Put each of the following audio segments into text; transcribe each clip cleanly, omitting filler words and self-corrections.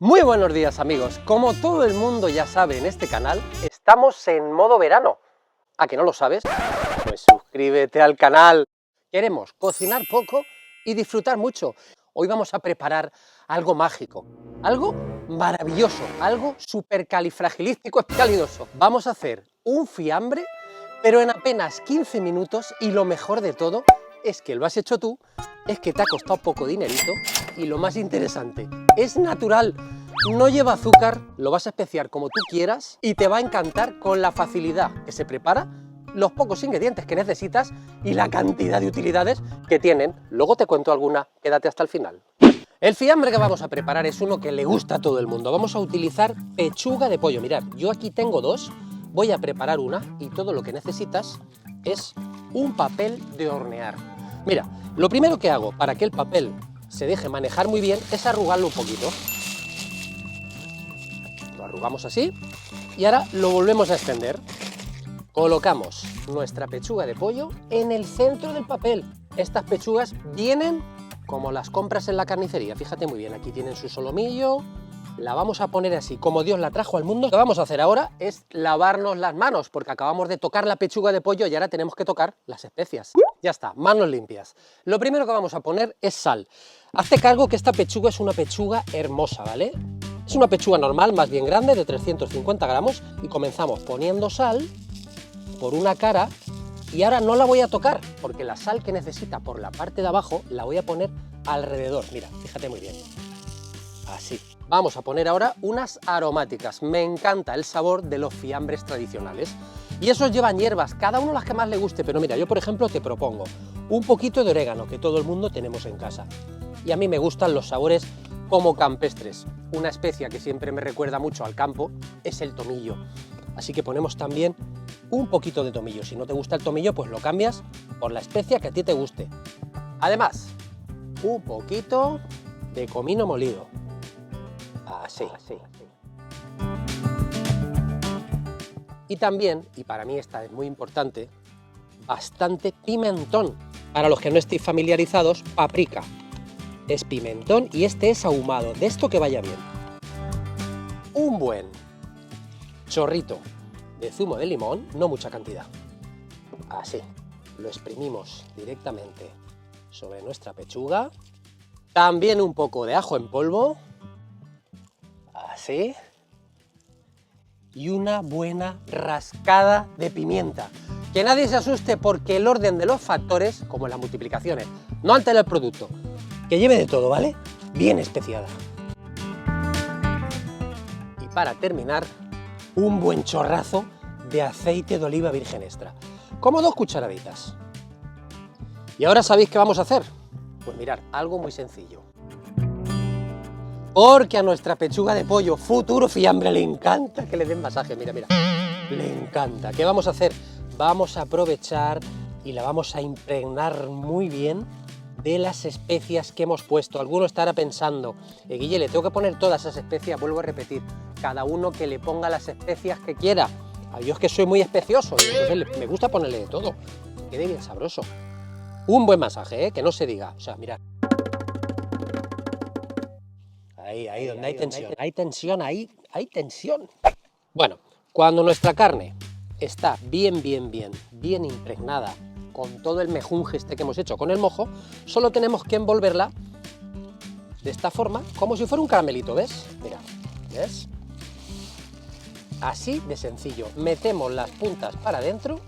Muy buenos días amigos, como todo el mundo ya sabe en este canal, estamos en modo verano. ¿A que no lo sabes? Pues suscríbete al canal. Queremos cocinar poco y disfrutar mucho. Hoy vamos a preparar algo mágico, algo maravilloso, algo supercalifragilístico espialidoso. Vamos a hacer un fiambre, pero en apenas 15 minutos, y lo mejor de todo es que lo has hecho tú, es que te ha costado poco dinerito, y lo más interesante, es natural, no lleva azúcar, lo vas a especiar como tú quieras y te va a encantar con la facilidad que se prepara, los pocos ingredientes que necesitas y la cantidad de utilidades que tienen. Luego te cuento alguna, quédate hasta el final. El fiambre que vamos a preparar es uno que le gusta a todo el mundo. Vamos a utilizar pechuga de pollo. Mirad, yo aquí tengo dos, voy a preparar una y todo lo que necesitas es un papel de hornear. Mira, lo primero que hago para que el papel se deje manejar muy bien es arrugarlo un poquito. Lo arrugamos así y ahora lo volvemos a extender. Colocamos nuestra pechuga de pollo en el centro del papel. Estas pechugas vienen como las compras en la carnicería, fíjate muy bien, aquí tienen su solomillo. La vamos a poner así, como Dios la trajo al mundo. Lo que vamos a hacer ahora es lavarnos las manos, porque acabamos de tocar la pechuga de pollo y ahora tenemos que tocar las especias. Ya está, manos limpias. Lo primero que vamos a poner es sal. Hazte cargo que esta pechuga es una pechuga hermosa, ¿vale? Es una pechuga normal, más bien grande, de 350 gramos, y comenzamos poniendo sal por una cara, y ahora no la voy a tocar, porque la sal que necesita por la parte de abajo la voy a poner alrededor. Mira, fíjate muy bien. Así. Vamos a poner ahora unas aromáticas. Me encanta el sabor de los fiambres tradicionales. Y esos llevan hierbas, cada uno las que más le guste, pero mira, yo por ejemplo te propongo un poquito de orégano, que todo el mundo tenemos en casa. Y a mí me gustan los sabores como campestres. Una especia que siempre me recuerda mucho al campo es el tomillo. Así que ponemos también un poquito de tomillo. Si no te gusta el tomillo, pues lo cambias por la especia que a ti te guste. Además, un poquito de comino molido. Así. Y también, y para mí esta es muy importante, bastante pimentón. Para los que no estéis familiarizados, paprika. Es pimentón y este es ahumado, de esto que vaya bien. Un buen chorrito de zumo de limón, no mucha cantidad. Así, lo exprimimos directamente sobre nuestra pechuga. También un poco de ajo en polvo. Así. Y una buena rascada de pimienta. Que nadie se asuste porque el orden de los factores, como en las multiplicaciones, no altera el producto. Que lleve de todo, ¿vale? Bien especiada. Y para terminar, un buen chorrazo de aceite de oliva virgen extra. Como 2 cucharaditas. ¿Y ahora sabéis qué vamos a hacer? Pues mirad, algo muy sencillo. Porque a nuestra pechuga de pollo, futuro fiambre, le encanta que le den masaje, mira, mira, le encanta. ¿Qué vamos a hacer? Vamos a aprovechar y la vamos a impregnar muy bien de las especias que hemos puesto. Alguno estará pensando, Guille, le tengo que poner todas esas especias. Vuelvo a repetir, cada uno que le ponga las especias que quiera. A Dios que soy muy especioso, y entonces me gusta ponerle de todo, que quede bien sabroso. Un buen masaje, que no se diga, o sea, mirad. Ahí donde hay tensión, hay tensión. Bueno, cuando nuestra carne está bien impregnada con todo el mejunje este que hemos hecho con el mojo, solo tenemos que envolverla de esta forma, como si fuera un caramelito, ¿ves? Mira, ¿ves? Así de sencillo. Metemos las puntas para adentro,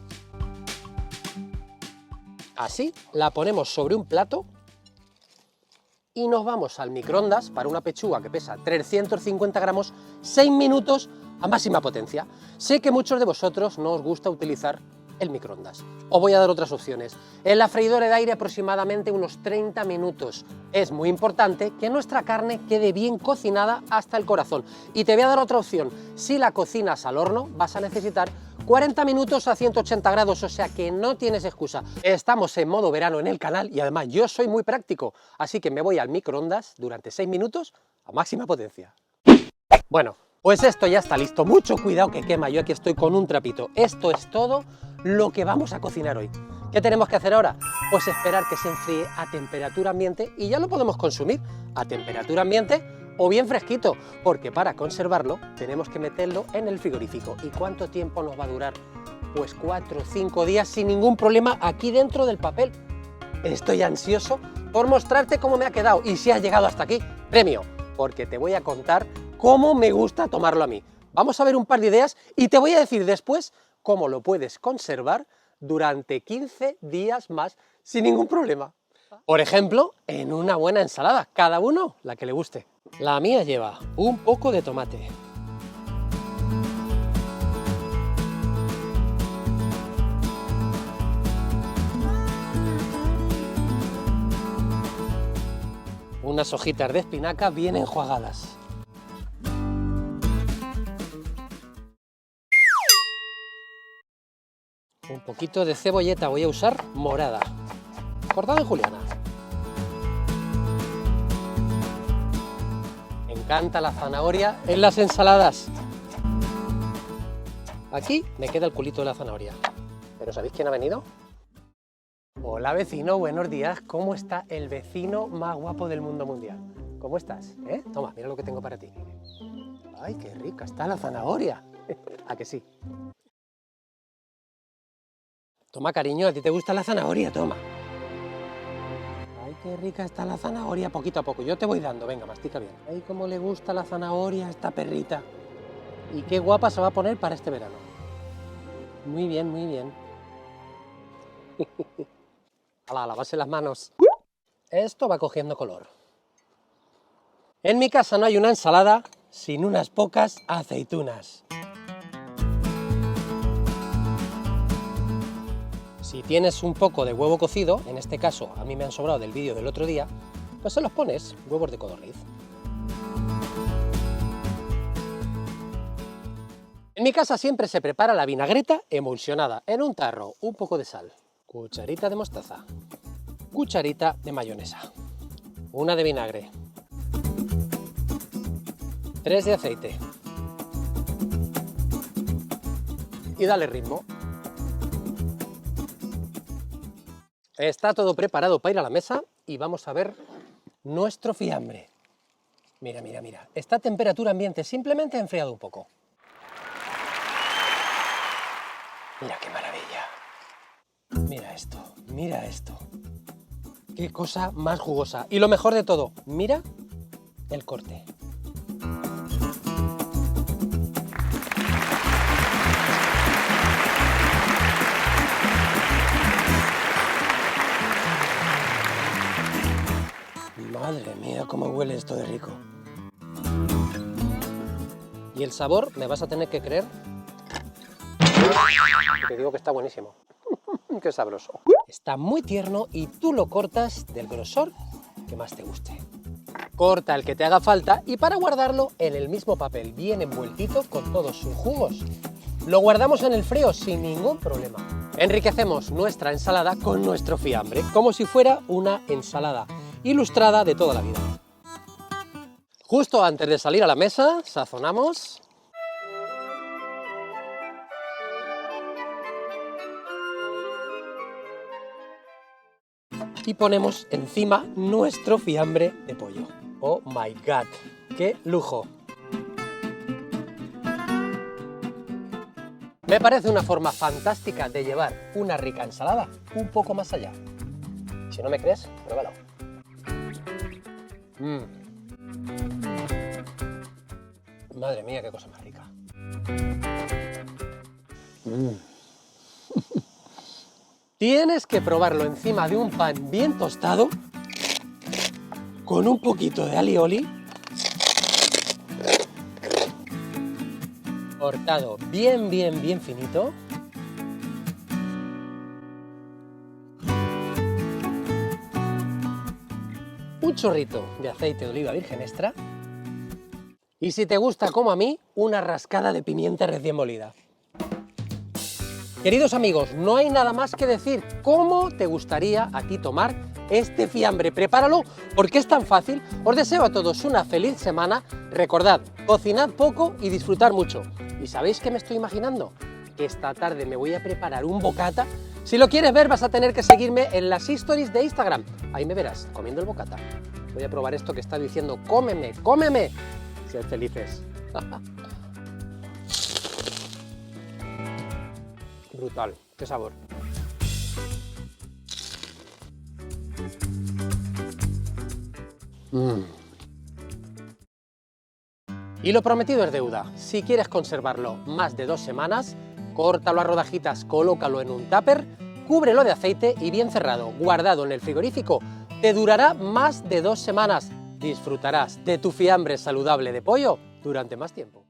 así, la ponemos sobre un plato, y nos vamos al microondas para una pechuga que pesa 350 gramos, 6 minutos a máxima potencia. Sé que muchos de vosotros no os gusta utilizar el microondas. Os voy a dar otras opciones. En la freidora de aire aproximadamente unos 30 minutos. Es muy importante que nuestra carne quede bien cocinada hasta el corazón. Y te voy a dar otra opción. Si la cocinas al horno, vas a necesitar 40 minutos a 180 grados, o sea que no tienes excusa. Estamos en modo verano en el canal y además yo soy muy práctico, así que me voy al microondas durante 6 minutos a máxima potencia. Bueno, pues esto ya está listo. Mucho cuidado que quema, yo aquí estoy con un trapito. Esto es todo lo que vamos a cocinar hoy. ¿Qué tenemos que hacer ahora? Pues esperar que se enfríe a temperatura ambiente y ya lo podemos consumir a temperatura ambiente o bien fresquito, porque para conservarlo tenemos que meterlo en el frigorífico. ¿Y cuánto tiempo nos va a durar? Pues 4 o 5 días sin ningún problema aquí dentro del papel. Estoy ansioso por mostrarte cómo me ha quedado, y si has llegado hasta aquí, premio, porque te voy a contar cómo me gusta tomarlo a mí. Vamos a ver un par de ideas y te voy a decir después cómo lo puedes conservar durante 15 días más sin ningún problema. Por ejemplo, en una buena ensalada, cada uno la que le guste. La mía lleva un poco de tomate, unas hojitas de espinaca bien enjuagadas, un poquito de cebolleta, voy a usar morada, cortada en juliana. Me encanta la zanahoria en las ensaladas. Aquí me queda el culito de la zanahoria. ¿Pero sabéis quién ha venido? Hola vecino, buenos días. ¿Cómo está el vecino más guapo del mundo mundial? ¿Cómo estás? Toma, mira lo que tengo para ti. ¡Ay, qué rica está la zanahoria! ¿A que sí? Toma, cariño, ¿a ti te gusta la zanahoria? Toma. ¡Ay, qué rica está la zanahoria! Poquito a poco, yo te voy dando. Venga, mastica bien. ¡Ay, cómo le gusta la zanahoria a esta perrita! Y qué guapa se va a poner para este verano. Muy bien, muy bien. ¡Hala, lavarse las manos! Esto va cogiendo color. En mi casa no hay una ensalada sin unas pocas aceitunas. Si tienes un poco de huevo cocido, en este caso a mí me han sobrado del vídeo del otro día, pues se los pones, huevos de codorniz. En mi casa siempre se prepara la vinagreta emulsionada en un tarro, un poco de sal, cucharita de mostaza, cucharita de mayonesa, una de vinagre, 3 de aceite y dale ritmo. Está todo preparado para ir a la mesa y vamos a ver nuestro fiambre. Mira, mira, mira, está a temperatura ambiente, simplemente ha enfriado un poco. Mira qué maravilla. Mira esto, mira esto. Qué cosa más jugosa. Y lo mejor de todo, mira el corte. Madre mía, cómo huele esto de rico. Y el sabor, me vas a tener que creer, te digo que está buenísimo. Qué sabroso. Está muy tierno y tú lo cortas del grosor que más te guste. Corta el que te haga falta y para guardarlo en el mismo papel, bien envueltito con todos sus jugos. Lo guardamos en el frío sin ningún problema. Enriquecemos nuestra ensalada con nuestro fiambre, como si fuera una ensalada ilustrada de toda la vida. Justo antes de salir a la mesa, sazonamos. Y ponemos encima nuestro fiambre de pollo. ¡Oh my God! ¡Qué lujo! Me parece una forma fantástica de llevar una rica ensalada un poco más allá. Si no me crees, pruébalo. Madre mía, qué cosa más rica. Tienes que probarlo encima de un pan bien tostado, con un poquito de alioli, cortado bien finito. Un chorrito de aceite de oliva virgen extra. Y si te gusta como a mí, una rascada de pimienta recién molida. Queridos amigos, no hay nada más que decir. ¿Cómo te gustaría a ti tomar este fiambre? Prepáralo porque es tan fácil. Os deseo a todos una feliz semana. Recordad, cocinad poco y disfrutar mucho. ¿Y sabéis qué me estoy imaginando? Que esta tarde me voy a preparar un bocata. Si lo quieres ver vas a tener que seguirme en las stories de Instagram. Ahí me verás comiendo el bocata. Voy a probar esto que está diciendo, cómeme, cómeme. Sed felices. Brutal, qué sabor. Y lo prometido es deuda. Si quieres conservarlo más de 2 semanas, córtalo a rodajitas, colócalo en un tupper, cúbrelo de aceite y bien cerrado, guardado en el frigorífico, te durará más de 2 semanas. Disfrutarás de tu fiambre saludable de pollo durante más tiempo.